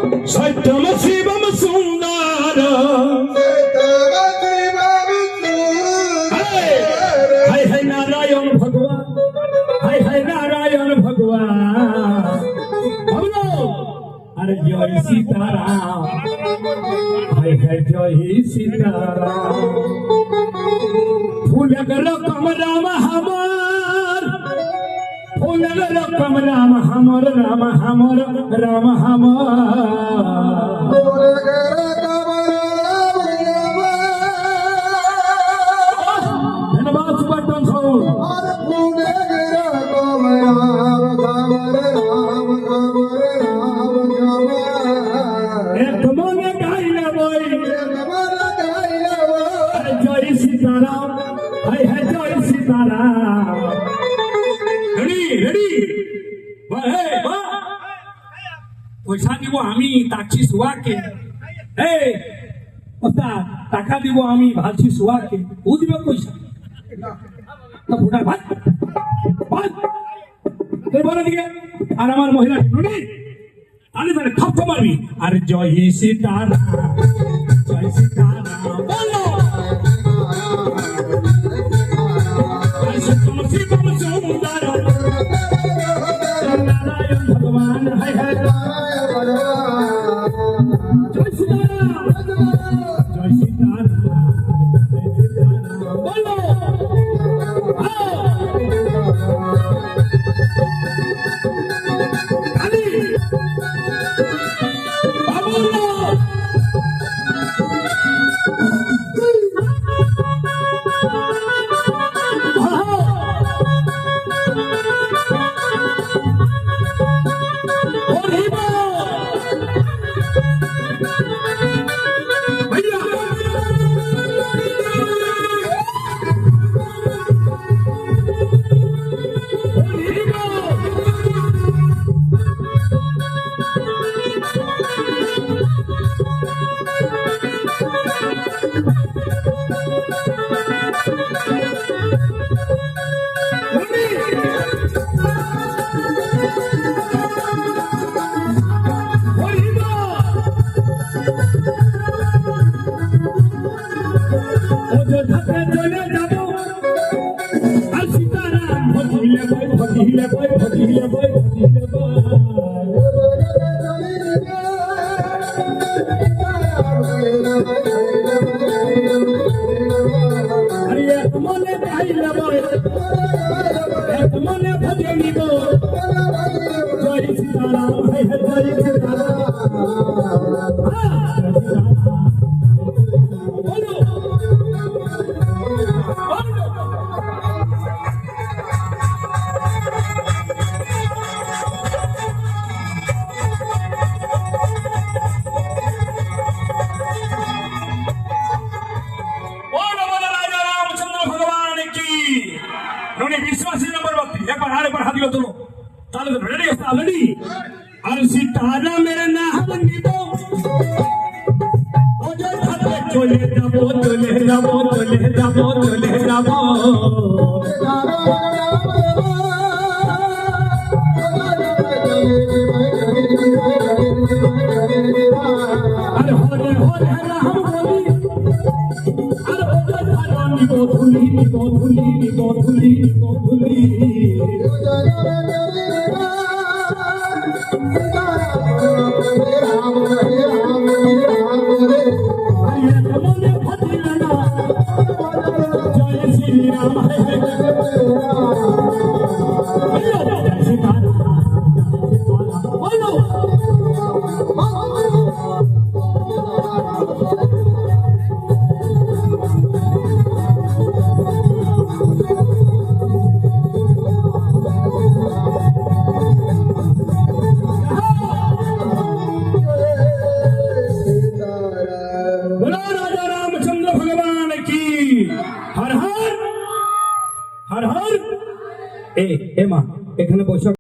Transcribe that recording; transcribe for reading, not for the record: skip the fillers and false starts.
सत्यम शिवम सुंदर हाय हाय नारायण भगवान हाय हाय नारायण भगवान बोलो अरे जय सीताराम हाय हाय जय सीताराम फूलगर कमराम हमर फूलगर कमराम हमर राम हमर राम हमर धन्यवाद सुबर्तन साहब एक मोने गाइला बोई जय सीताराम हाय हाय जय सीताराम रेडी रेडी हे बा पैसा দিব আমি তাকছি সুয়াকে হে ওস্তাদ টাকা দিব আমি ভালছি সুয়াকে ও দিবে পয়সা না ফুটা ভাত ভাত তুই বলে দিকে আর আমার মহিলা রেডি আরে মানে থাপ্পড় মারবি আর জয় সীতারাম বলো सत्यम शिवम सुंदर नारायण भगवान हाय हाय जय सीताराम जय सीताराम बोलो अली बोलो विश्वासी नंबर वक्ती एक बार हाथ दियो चलो चालू रेडी रेडी अरे सीतारा मेरे नाम नीतो ओ जो खाते चले जाबो चले जाबो चले जाबो चले जाबो अरे होले होले राम बोली अरे ओ जो खाना नीतो धुली नीतो धुली नीतो धुली नीतो धुली হর হর এ মা এখানে বসো।